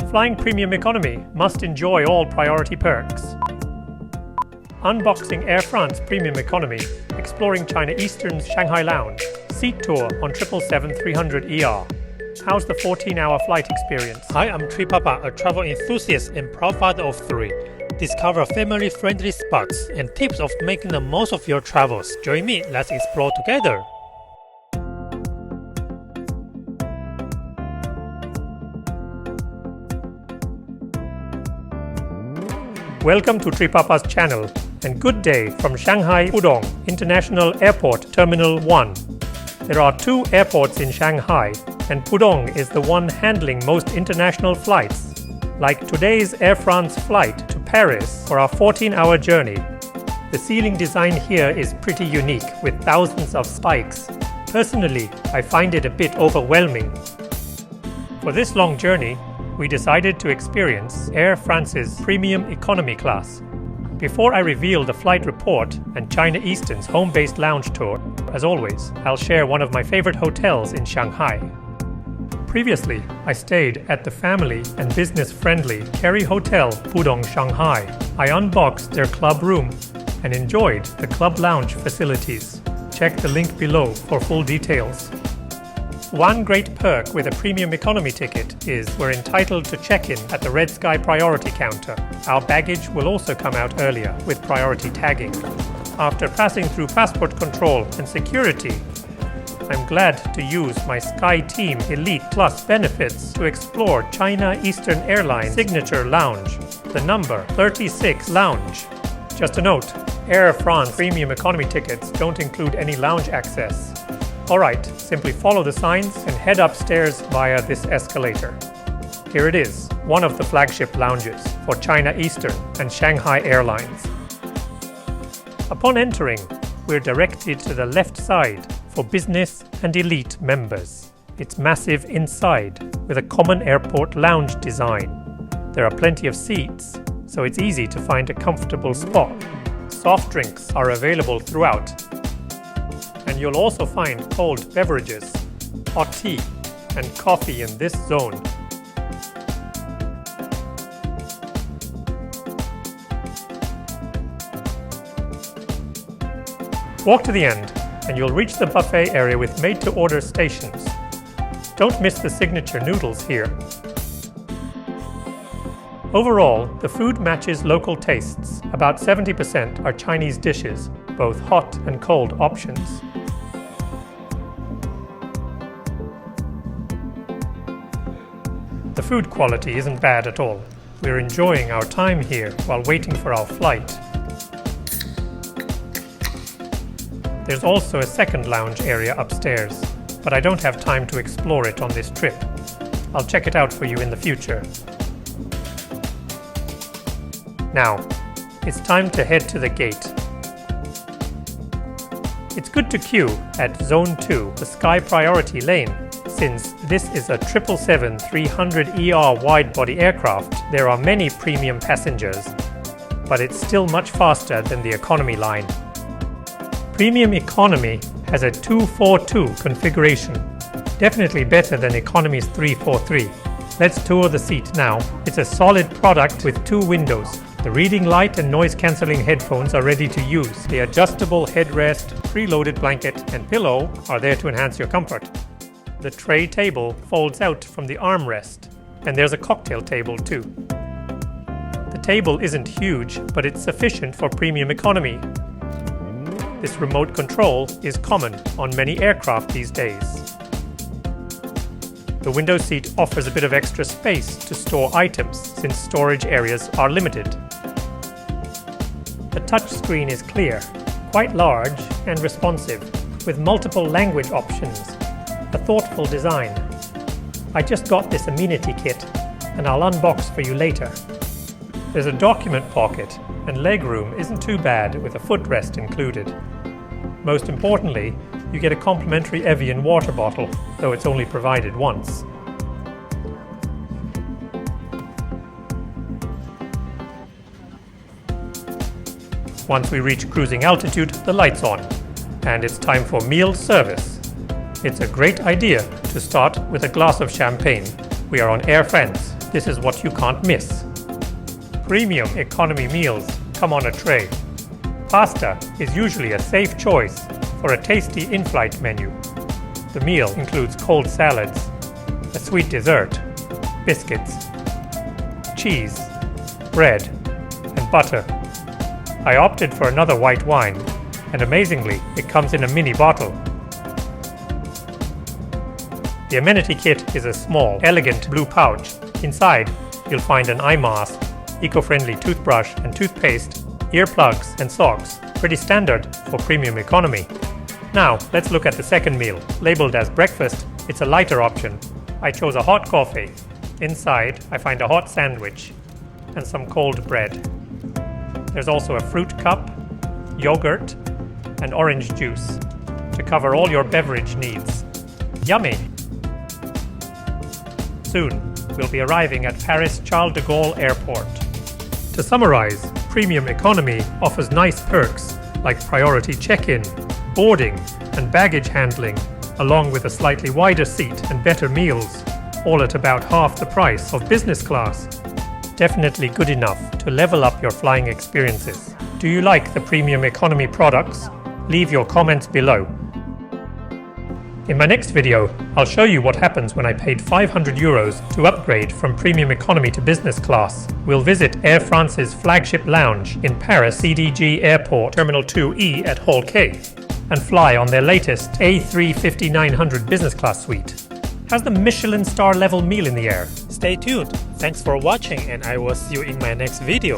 Flying premium economy must enjoy all priority perks. Unboxing Air France Premium Economy, exploring China Eastern's Shanghai Lounge, seat tour on 777-300ER. How's the 14-hour flight experience? Hi, I'm Tri Papa, a travel enthusiast and proud father of 3. Discover family-friendly spots and tips of making the most of your travels. Join me, let's explore together. Welcome to Tri Papa's channel and good day from Shanghai Pudong International Airport Terminal 1. There are 2 airports in Shanghai and Pudong is the one handling most international flights, like today's Air France flight to Paris for our 14-hour journey. The ceiling design here is pretty unique with thousands of spikes. Personally, I find it a bit overwhelming. For this long journey, we decided to experience Air France's premium economy class. Before I reveal the flight report and China Eastern's home-based lounge tour, as always, I'll share one of my favorite hotels in Shanghai. Previously, I stayed at the family and business-friendly Kerry Hotel Pudong, Shanghai. I unboxed their club room and enjoyed the club lounge facilities. Check the link below for full details. One great perk with a premium economy ticket is we're entitled to check-in at the red SkyPriority counter. Our baggage will also come out earlier with priority tagging. After passing through passport control and security, I'm glad to use my SkyTeam Elite Plus benefits to explore China Eastern Airlines Signature Lounge, the number 36 lounge. Just a note, Air France premium economy tickets don't include any lounge access. Alright, simply follow the signs and head upstairs via this escalator. Here it is, one of the flagship lounges for China Eastern and Shanghai Airlines. Upon entering, we're directed to the left side for business and elite members. It's massive inside with a common airport lounge design. There are plenty of seats, so it's easy to find a comfortable spot. Soft drinks are available throughout. And you'll also find cold beverages, hot tea, and coffee in this zone. Walk to the end, and you'll reach the buffet area with made-to-order stations. Don't miss the signature noodles here. Overall, the food matches local tastes. About 70% are Chinese dishes, both hot and cold options. The food quality isn't bad at all. We're enjoying our time here while waiting for our flight. There's also a second lounge area upstairs, but I don't have time to explore it on this trip. I'll check it out for you in the future. Now, it's time to head to the gate. It's good to queue at Zone 2, the SkyPriority lane. Since this is a 777-300ER wide-body aircraft, there are many premium passengers, but it's still much faster than the economy line. Premium economy has a 242 configuration, definitely better than economy's 343. Let's tour the seat now. It's a solid product with 2 windows. The reading light and noise-cancelling headphones are ready to use. The adjustable headrest, preloaded blanket, and pillow are there to enhance your comfort. The tray table folds out from the armrest, and there's a cocktail table too. The table isn't huge, but it's sufficient for premium economy. This remote control is common on many aircraft these days. The window seat offers a bit of extra space to store items since storage areas are limited. The touchscreen is clear, quite large and responsive, with multiple language options. A thoughtful design. I just got this amenity kit and I'll unbox for you later. There's a document pocket and legroom isn't too bad with a footrest included. Most importantly, you get a complimentary Evian water bottle, though it's only provided once. Once we reach cruising altitude, the light's on, and it's time for meal service. It's a great idea to start with a glass of champagne. We are on Air France, this is what you can't miss. Premium economy meals come on a tray. Pasta is usually a safe choice for a tasty in-flight menu. The meal includes cold salads, a sweet dessert, biscuits, cheese, bread, and butter. I opted for another white wine, and amazingly, it comes in a mini bottle. The amenity kit is a small, elegant blue pouch. Inside, you'll find an eye mask, eco-friendly toothbrush and toothpaste, earplugs and socks, pretty standard for premium economy. Now, let's look at the second meal. Labeled as breakfast, it's a lighter option. I chose a hot coffee. Inside, I find a hot sandwich and some cold bread. There's also a fruit cup, yogurt, and orange juice to cover all your beverage needs. Yummy! Soon, we'll be arriving at Paris Charles de Gaulle Airport. To summarize, premium economy offers nice perks like priority check-in, boarding, and baggage handling, along with a slightly wider seat and better meals, all at about half the price of business class. Definitely good enough to level up your flying experiences. Do you like the premium economy products? Leave your comments below. In my next video, I'll show you what happens when I paid 500 euros to upgrade from premium economy to business class. We'll visit Air France's flagship lounge in Paris CDG Airport Terminal 2E at Hall K and fly on their latest A350-900 business class suite. Has the Michelin star level meal in the air. Stay tuned. Thanks for watching and I will see you in my next video.